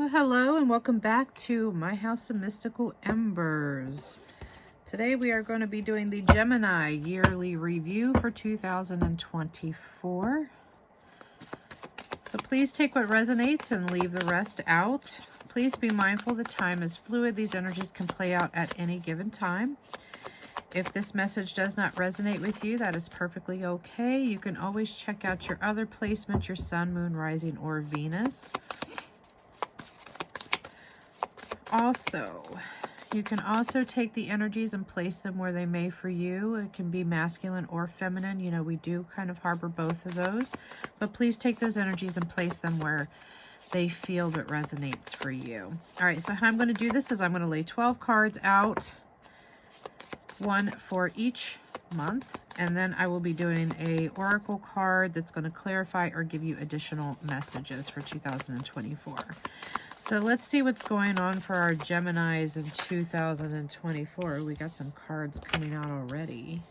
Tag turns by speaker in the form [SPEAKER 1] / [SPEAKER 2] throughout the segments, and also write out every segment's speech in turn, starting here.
[SPEAKER 1] Well, hello and welcome back to my house of mystical embers. Today we are going to be doing the Gemini yearly review for 2024. So please take what resonates and leave the rest out. Please be mindful that time is fluid. These energies can play out at any given time. If this message does not resonate with you, that is perfectly okay. You can always check out your other placements, your sun, moon, rising, or Venus. Also, you can also take the energies and place them where they may for you. It can be masculine or feminine. You know, we do kind of harbor both of those. But please take those energies and place them where they feel that resonates for you. All right, so how I'm going to do this is I'm going to lay 12 cards out, one for each month. And then I will be doing a oracle card that's going to clarify or give you additional messages for 2024. So let's see what's going on for our Geminis in 2024. We got some cards coming out already.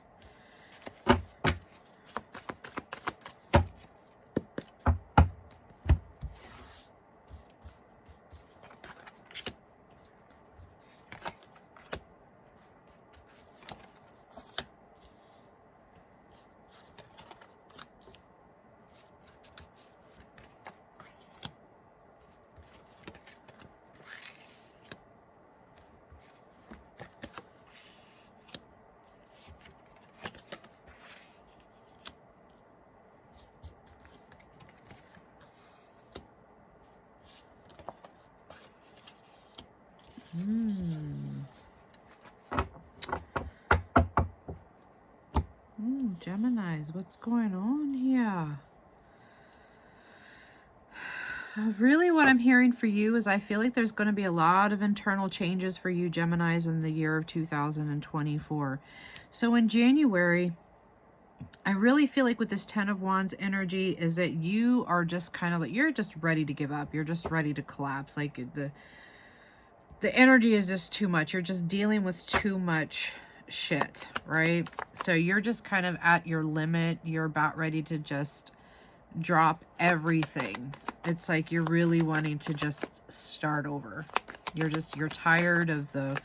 [SPEAKER 1] Geminis, what's going on here? Really what I'm hearing for you is I feel like there's going to be a lot of internal changes for you Geminis in the year of 2024. So in January, I really feel like with this 10 of Wands energy is that you are just kind of like, you're just ready to give up. You're just ready to collapse. Like the energy is just too much. You're just dealing with too much shit, right? So you're just kind of at your limit. You're about ready to just drop everything. It's like you're really wanting to just start over. You're tired of the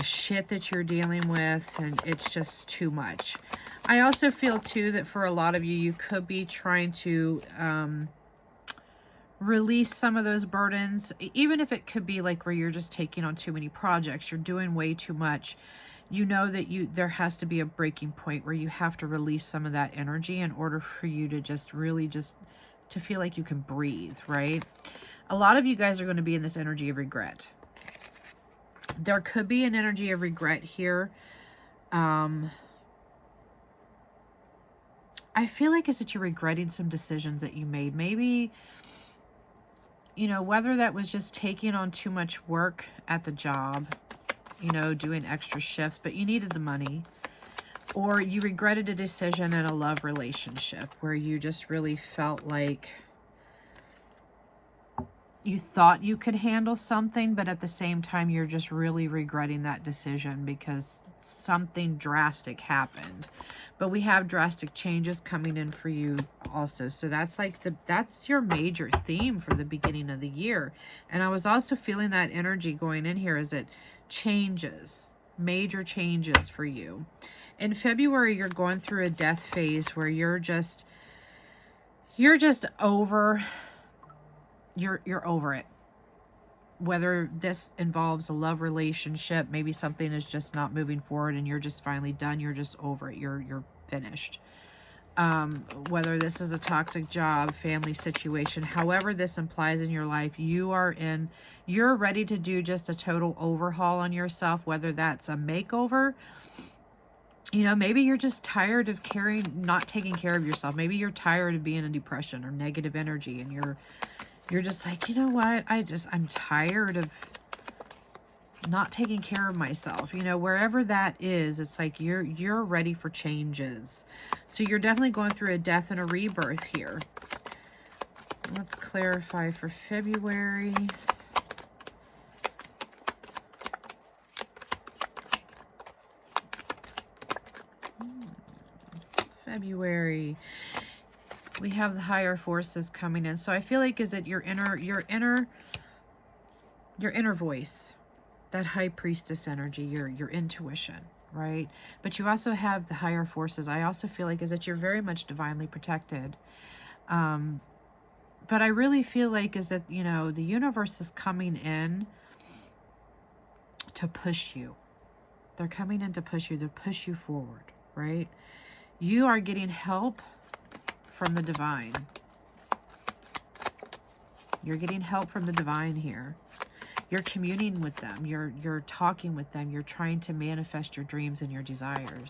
[SPEAKER 1] shit that you're dealing with, and it's just too much. I also feel too that for a lot of you, you could be trying to release some of those burdens, even if it could be like where you're just taking on too many projects, you're doing way too much. You know that there has to be a breaking point where you have to release some of that energy in order for you to just really just to feel like you can breathe, right? A lot of you guys are going to be in this energy of regret. There could be an energy of regret here. I feel like it's that you're regretting some decisions that you made. Maybe, you know, whether that was just taking on too much work at the job, you know, doing extra shifts, but you needed the money, or you regretted a decision in a love relationship where you just really felt like you thought you could handle something, but at the same time, you're just really regretting that decision because something drastic happened. But we have drastic changes coming in for you also. So that's like that's your major theme for the beginning of the year. And I was also feeling that energy going in here is it changes, major changes for you. In February, you're going through a death phase where you're just over, you're over it. Whether this involves a love relationship, maybe something is just not moving forward and you're just finally done, you're just over it, you're finished. Whether this is a toxic job, family situation, however this implies in your life, you're ready to do just a total overhaul on yourself, whether that's a makeover. You know, maybe you're just tired of not taking care of yourself. Maybe you're tired of being in depression or negative energy, and you're just like, you know what? I'm tired of not taking care of myself. You know, wherever that is, it's like you're ready for changes. So you're definitely going through a death and a rebirth here. Let's clarify for February. February. We have the higher forces coming in. So I feel like is it your inner voice, that high priestess energy, your intuition, right? But you also have the higher forces. I also feel like is that you're very much divinely protected. But I really feel like is that, you know, the universe is coming in to push you. They're coming in to push you, forward, right? You are getting help from the divine. You're getting help from the divine here. You're communing with them. You're talking with them. You're trying to manifest your dreams and your desires.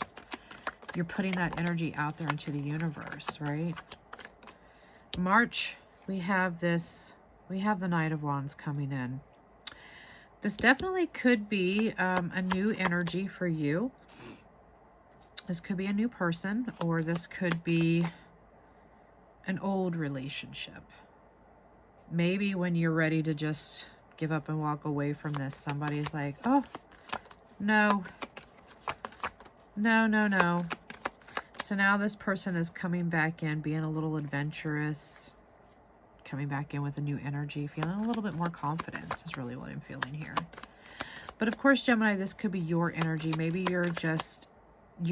[SPEAKER 1] You're putting that energy out there into the universe, right? March, we have the Knight of Wands coming in. This definitely could be a new energy for you. This could be a new person, or this could be an old relationship. Maybe when you're ready to just give up and walk away from this, somebody's like, oh, no. No, no, no. So now this person is coming back in, being a little adventurous, coming back in with a new energy, feeling a little bit more confident is really what I'm feeling here. But of course, Gemini, this could be your energy. Maybe you're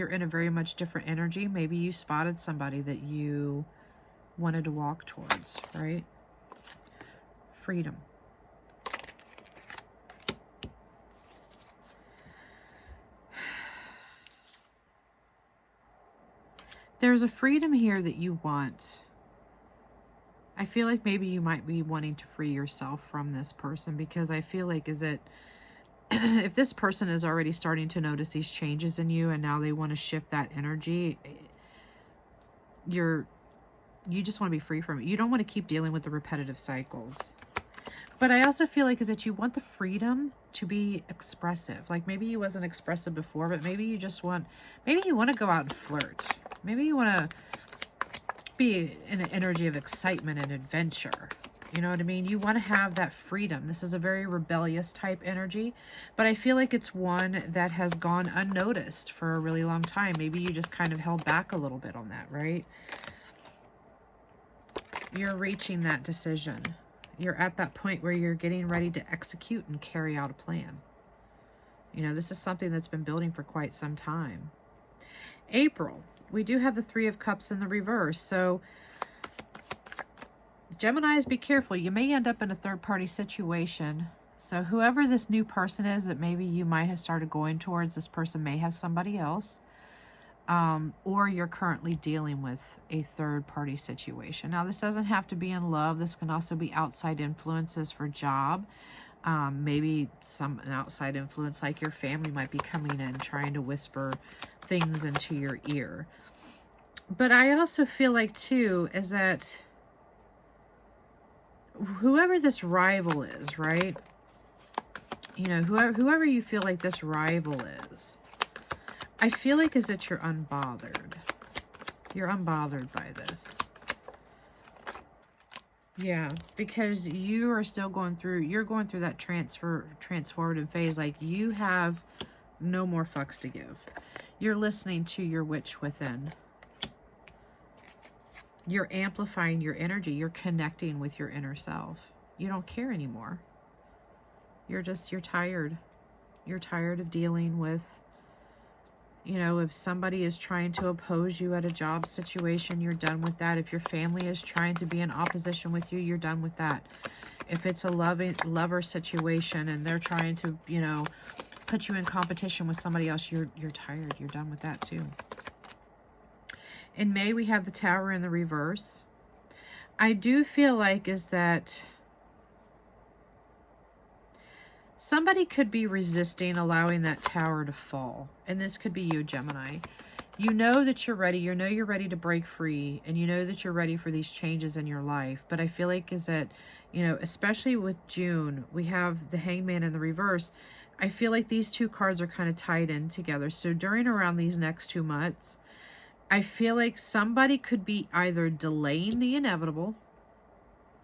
[SPEAKER 1] in a very much different energy. Maybe you spotted somebody that you wanted to walk towards, right? Freedom. There's a freedom here that you want. I feel like maybe you might be wanting to free yourself from this person, because I feel like is it if this person is already starting to notice these changes in you and now they want to shift that energy, you just want to be free from it. You don't want to keep dealing with the repetitive cycles. But I also feel like is that you want the freedom to be expressive. Like maybe you wasn't expressive before, but maybe you just want, maybe you want to go out and flirt. Maybe you want to be in an energy of excitement and adventure. You know what I mean? You want to have that freedom. This is a very rebellious type energy, but I feel like it's one that has gone unnoticed for a really long time. Maybe you just kind of held back a little bit on that, right? You're reaching that decision. You're at that point where you're getting ready to execute and carry out a plan. You know, this is something that's been building for quite some time. April, we do have the Three of Cups in the reverse. So Geminis, be careful. You may end up in a third-party situation. So whoever this new person is that maybe you might have started going towards, this person may have somebody else. Or you're currently dealing with a third-party situation. Now, this doesn't have to be in love. This can also be outside influences for job. Maybe an outside influence like your family might be coming in, trying to whisper things into your ear. But I also feel like, too, is that whoever this rival is, right? You know, whoever you feel like this rival is, I feel like is that you're unbothered. You're unbothered by this. Yeah, because you are still going through, you're going through that transformative phase. Like you have no more fucks to give. You're listening to your witch within. You're amplifying your energy. You're connecting with your inner self. You don't care anymore. You're tired. You're tired of dealing with, you know, if somebody is trying to oppose you at a job situation, you're done with that. If your family is trying to be in opposition with you, you're done with that. If it's a lover situation and they're trying to, you know, put you in competition with somebody else, you're tired. You're done with that too. In May, we have the Tower in the reverse. I do feel like is that somebody could be resisting allowing that tower to fall. And this could be you, Gemini. You know that you're ready. You know you're ready to break free. And you know that you're ready for these changes in your life. But I feel like is that, you know, especially with June, we have the Hangman in the reverse. I feel like these two cards are kind of tied in together. So during around these next 2 months, I feel like somebody could be either delaying the inevitable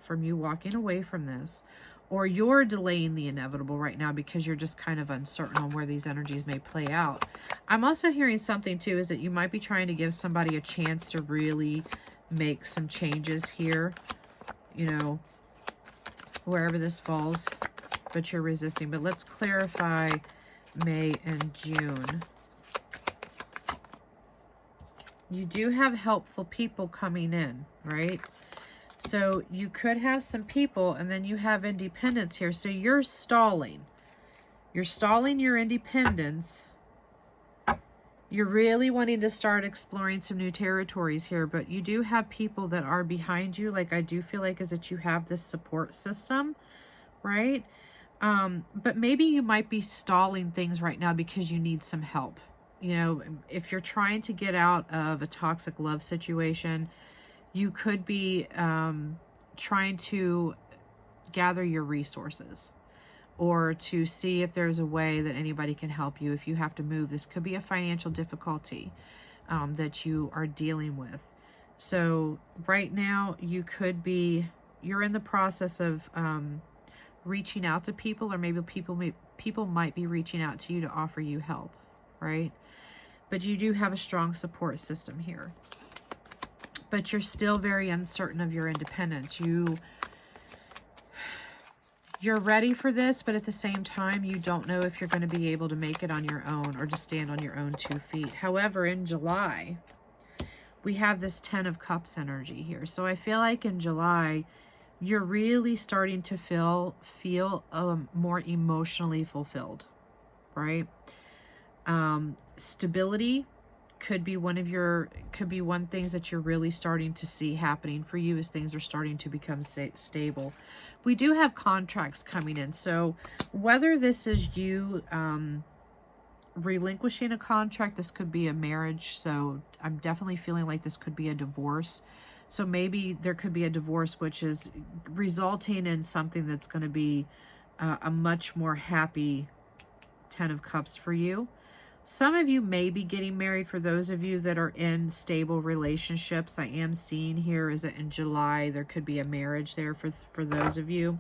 [SPEAKER 1] from you walking away from this, or you're delaying the inevitable right now because you're just kind of uncertain on where these energies may play out. I'm also hearing something too is that you might be trying to give somebody a chance to really make some changes here, you know, wherever this falls, but you're resisting. But let's clarify May and June. You do have helpful people coming in, right? So you could have some people, and then you have independence here. So you're stalling. You're stalling your independence. You're really wanting to start exploring some new territories here, but you do have people that are behind you. Like, I do feel like is that you have this support system, right? But maybe you might be stalling things right now because you need some help. You know, if you're trying to get out of a toxic love situation, you could be trying to gather your resources, or to see if there's a way that anybody can help you. If you have to move, this could be a financial difficulty that you are dealing with. So right now you could be, you're in the process of reaching out to people, or maybe people might be reaching out to you to offer you help, right? But you do have a strong support system here. But you're still very uncertain of your independence. You're ready for this, but at the same time, you don't know if you're going to be able to make it on your own or to stand on your own 2 feet. However, in July, we have this 10 of Cups energy here. So I feel like in July, you're really starting to feel more emotionally fulfilled, right? Stability could be one things that you're really starting to see happening for you as things are starting to become stable. We do have contracts coming in. So whether this is you relinquishing a contract, this could be a marriage. So I'm definitely feeling like this could be a divorce. So maybe there could be a divorce, which is resulting in something that's going to be a much more happy 10 of Cups for you. Some of you may be getting married. For those of you that are in stable relationships, I am seeing here is that in July, there could be a marriage there for those of you.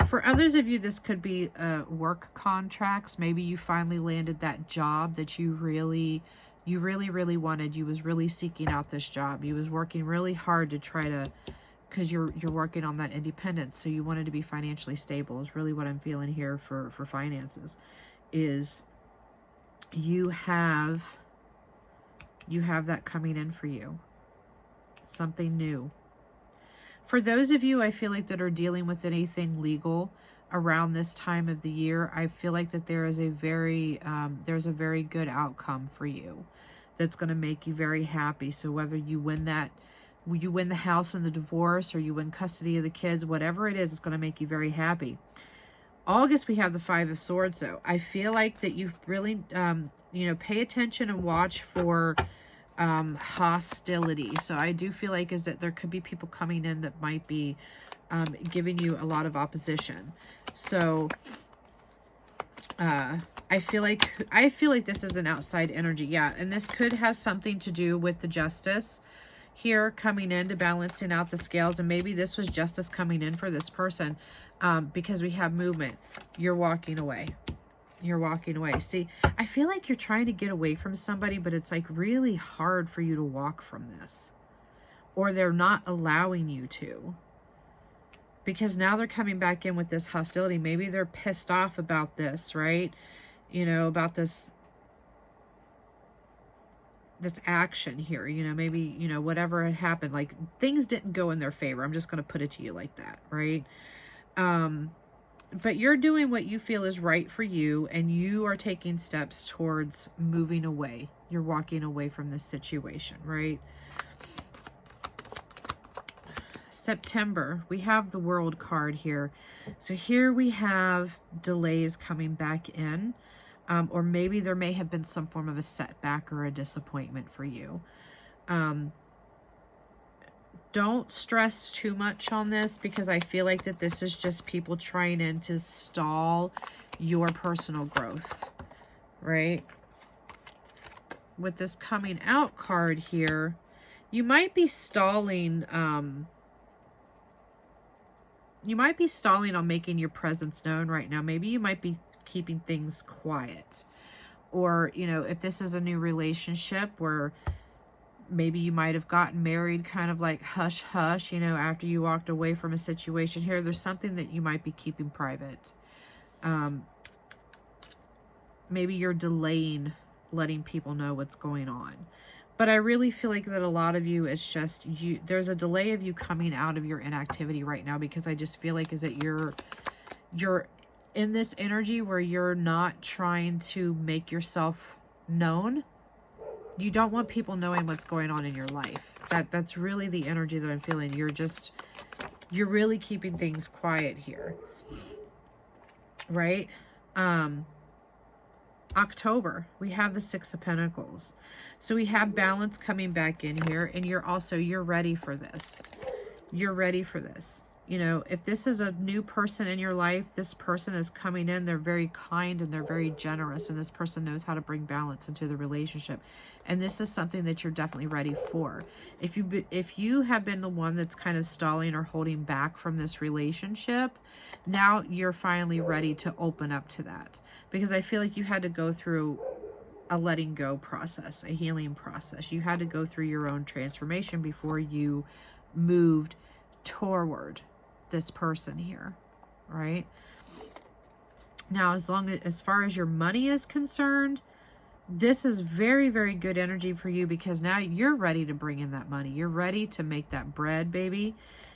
[SPEAKER 1] For others of you, this could be work contracts. Maybe you finally landed that job that you really wanted. You was really seeking out this job. You was working really hard to try to, because you're working on that independence. So you wanted to be financially stable is really what I'm feeling here for finances. Is you have that coming in for you. Something new. For those of you, I feel like that are dealing with anything legal around this time of the year, I feel like that there is there's a very good outcome for you that's going to make you very happy. So whether you win the house in the divorce, or you win custody of the kids, whatever it is, it's going to make you very happy. August, we have the 5 of Swords, though. I feel like that you really, pay attention and watch for hostility. So I do feel like is that there could be people coming in that might be giving you a lot of opposition. So I feel like this is an outside energy. Yeah, and this could have something to do with the Justice here coming in to balancing out the scales. And maybe this was justice coming in for this person because we have movement. You're walking away. You're walking away. See, I feel like you're trying to get away from somebody, but it's like really hard for you to walk from this. Or they're not allowing you to. Because now they're coming back in with this hostility. Maybe they're pissed off about this, right? About this action here, maybe, whatever had happened, like things didn't go in their favor. I'm just going to put it to you like that, right? But you're doing what you feel is right for you, and you are taking steps towards moving away. You're walking away from this situation, right? September, we have the World card here. So here we have delays coming back in. Or maybe there may have been some form of a setback or a disappointment for you. Don't stress too much on this, because I feel like that this is just people trying to stall your personal growth, right? With this coming out card here, you might be stalling, on making your presence known right now. Maybe you might be keeping things quiet. Or, if this is a new relationship where Maybe you might have gotten married kind of like hush hush, you know, after you walked away from a situation here. There's something that you might be keeping private. Maybe you're delaying letting people know what's going on. But I really feel like that a lot of you, it's just you, there's a delay of you coming out of your inactivity right now, because I just feel like is that you're in this energy where you're not trying to make yourself known. You don't want people knowing what's going on in your life. That's really the energy that I'm feeling. You're really keeping things quiet here. Right? October, we have the Six of Pentacles. So we have balance coming back in here, and you're ready for this. You're ready for this. You know, if this is a new person in your life, this person is coming in, they're very kind and they're very generous, and this person knows how to bring balance into the relationship. And this is something that you're definitely ready for. If you have been the one that's kind of stalling or holding back from this relationship, now you're finally ready to open up to that. Because I feel like you had to go through a letting go process, a healing process. You had to go through your own transformation before you moved toward this person here, right? Now, as far as your money is concerned, this is very, very good energy for you, because now you're ready to bring in that money. You're ready to make that bread, baby.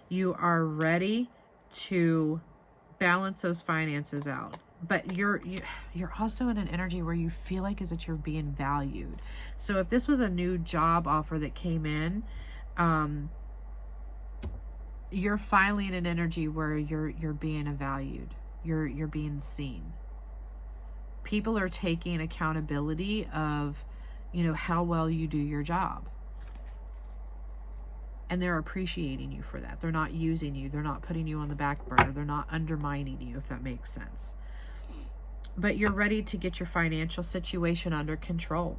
[SPEAKER 1] You are ready to balance those finances out. But you're also in an energy where you feel like is that you're being valued. So if this was a new job offer that came in, you're finally in an energy where you're being valued. You're being seen. People are taking accountability of, you know, how well you do your job. And they're appreciating you for that. They're not using you. They're not putting you on the back burner. They're not undermining you, if that makes sense. But you're ready to get your financial situation under control.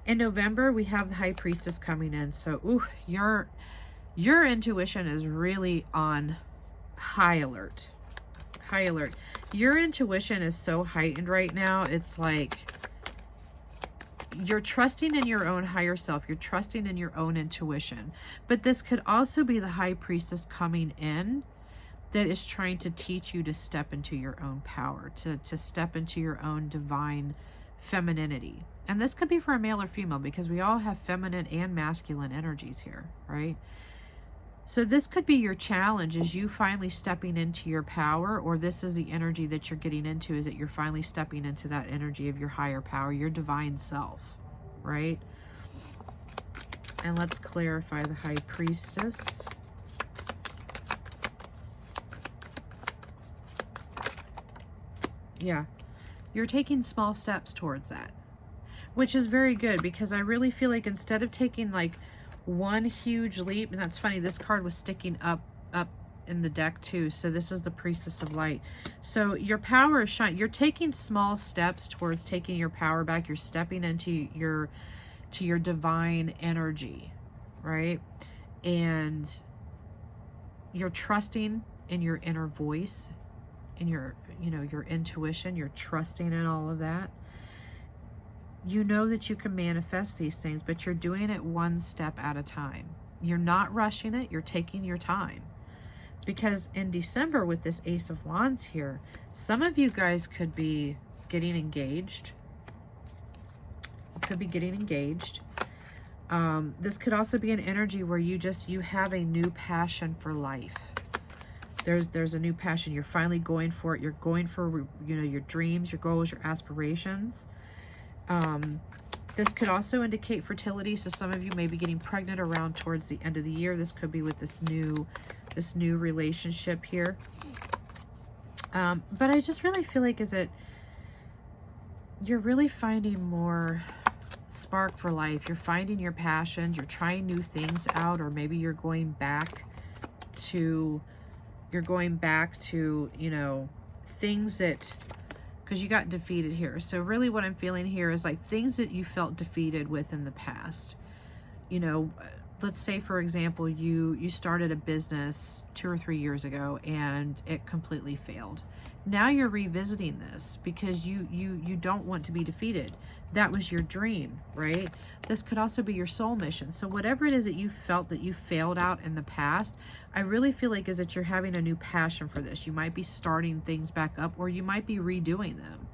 [SPEAKER 1] In November, we have the High Priestess coming in. So, your intuition is really on high alert. High alert. Your intuition is so heightened right now. It's like you're trusting in your own higher self. You're trusting in your own intuition. But this could also be the High Priestess coming in that is trying to teach you to step into your own power, to step into your own divine femininity. And this could be for a male or female, because we all have feminine and masculine energies here, right? So this could be your challenge, is you finally stepping into your power, or this is the energy that you're getting into, is that you're finally stepping into that energy of your higher power, your divine self, right? And let's clarify the High Priestess. Yeah, you're taking small steps towards that, which is very good, because I really feel like instead of taking like one huge leap, and that's funny, this card was sticking up in the deck too, so this is the Priestess of Light. So your power is shine. You're taking small steps towards taking your power back. You're stepping into your divine energy, right? And you're trusting in your inner voice, in your intuition. You're trusting in all of that. You know that you can manifest these things, but you're doing it one step at a time. You're not rushing it. You're taking your time. Because in December, with this Ace of Wands here, some of you guys could be getting engaged. Could be getting engaged. This could also be an energy where you have a new passion for life. There's a new passion. You're finally going for it. You're going for, your dreams, your goals, your aspirations. This could also indicate fertility. So some of you may be getting pregnant around towards the end of the year. This could be with this new relationship here. But I just really feel like you're really finding more spark for life. You're finding your passions. You're trying new things out, or maybe you're going back to things that, because you got defeated here. So really what I'm feeling here is like things that you felt defeated with in the past. let's say, for example, you started a business 2 or 3 years ago and it completely failed. Now you're revisiting this because you don't want to be defeated. That was your dream, right? This could also be your soul mission. So whatever it is that you felt that you failed out in the past, I really feel like is that you're having a new passion for this. You might be starting things back up, or you might be redoing them.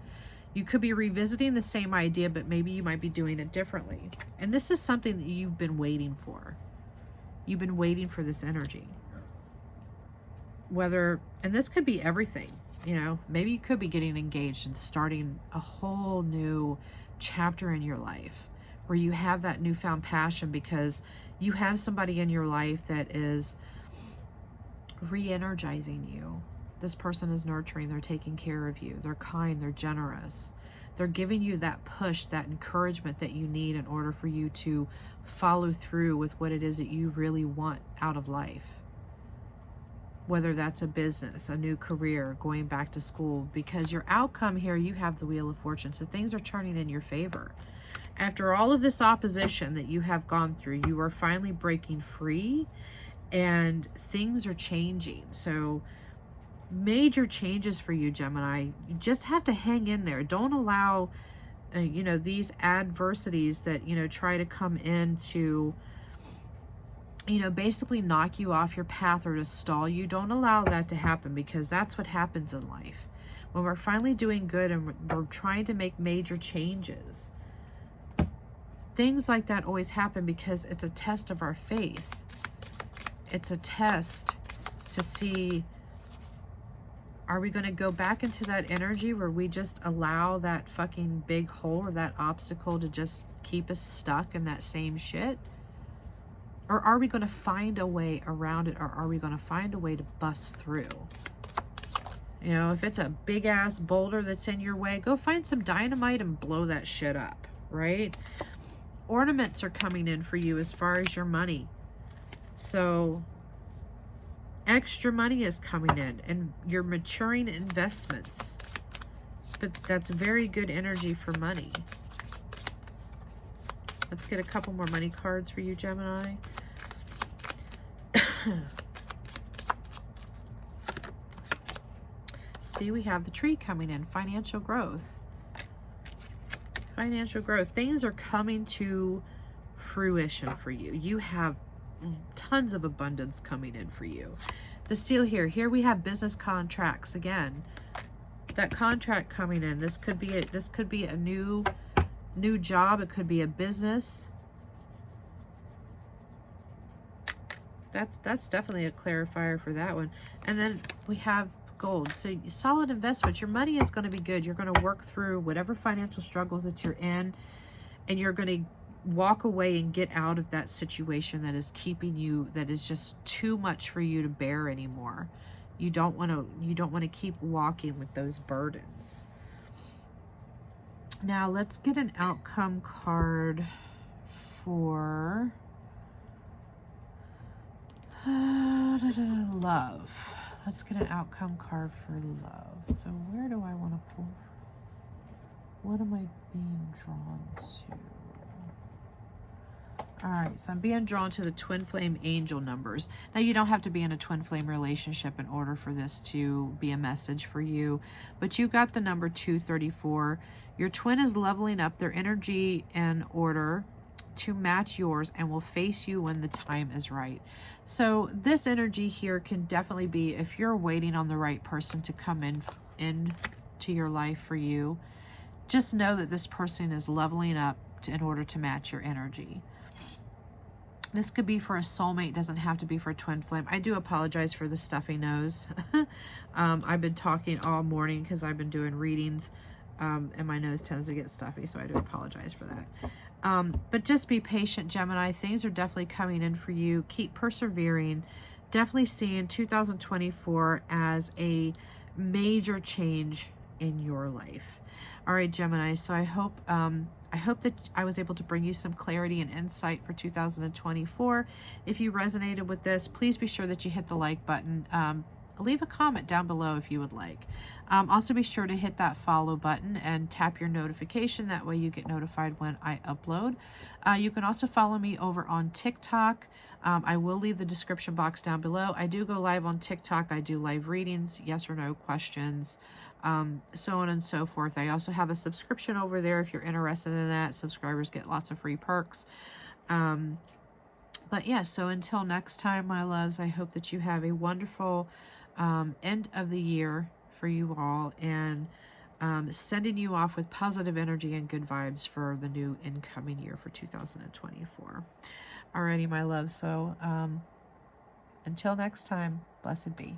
[SPEAKER 1] You could be revisiting the same idea, but maybe you might be doing it differently. And this is something that you've been waiting for. You've been waiting for this energy. And this could be everything, you know, maybe you could be getting engaged and starting a whole new chapter in your life where you have that newfound passion because you have somebody in your life that is re-energizing you. This person is nurturing, they're taking care of you, they're kind, they're generous. They're giving you that push, that encouragement that you need in order for you to follow through with what it is that you really want out of life. Whether that's a business, a new career, going back to school, because your outcome here, you have the Wheel of Fortune. So things are turning in your favor. After all of this opposition that you have gone through, you are finally breaking free and things are changing. So major changes for you, Gemini. You just have to hang in there. Don't allow, you know, these adversities that, you know, try to come into, you know, basically knock you off your path or to stall you. Don't allow that to happen, because that's what happens in life. When we're finally doing good and we're trying to make major changes, things like that always happen because it's a test of our faith. It's a test to see, are we going to go back into that energy where we just allow that fucking big hole or that obstacle to just keep us stuck in that same shit? Or are we going to find a way around it? Or are we going to find a way to bust through? You know, if it's a big ass boulder that's in your way, go find some dynamite and blow that shit up, right? Ornaments are coming in for you as far as your money. So extra money is coming in and you're maturing investments. But that's very good energy for money. Let's get a couple more money cards for you, Gemini. See, we have the tree coming in. Financial growth. Financial growth. Things are coming to fruition for you. You have tons of abundance coming in for you. The seal here. Here we have business contracts again. That contract coming in. This could be a new job. It could be a business. That's definitely a clarifier for that one. And then we have gold. So solid investments. Your money is going to be good. You're going to work through whatever financial struggles that you're in, and you're going to walk away and get out of that situation that is keeping you, that is just too much for you to bear anymore. You don't want to keep walking with those burdens. Now let's get an outcome card for love. Let's get an outcome card for love. So where do I want to pull from? What am I being drawn to? All right, so I'm being drawn to the twin flame angel numbers. Now, you don't have to be in a twin flame relationship in order for this to be a message for you, but you got the number 234. Your twin is leveling up their energy in order to match yours and will face you when the time is right. So this energy here can definitely be, if you're waiting on the right person to come into your life for you, just know that this person is leveling up in order to match your energy. This could be for a soulmate. It doesn't have to be for a twin flame. I do apologize for the stuffy nose. I've been talking all morning because I've been doing readings, and my nose tends to get stuffy, so I do apologize for that. But just be patient, Gemini. Things are definitely coming in for you. Keep persevering. Definitely seeing 2024 as a major change in your life. All right, Gemini. So I hope that I was able to bring you some clarity and insight for 2024. If you resonated with this, please be sure that you hit the like button. leave a comment down below if you would like. Also be sure to hit that follow button and tap your notification. That way you get notified when I upload. You can also follow me over on TikTok. I will leave the description box down below. I do go live on TikTok. I do live readings, yes or no questions, so on and so forth. I also have a subscription over there if you're interested in that. Subscribers get lots of free perks. But yeah, so until next time, my loves, I hope that you have a wonderful end of the year for you all, and sending you off with positive energy and good vibes for the new incoming year for 2024. Alrighty, my love. So until next time, blessed be.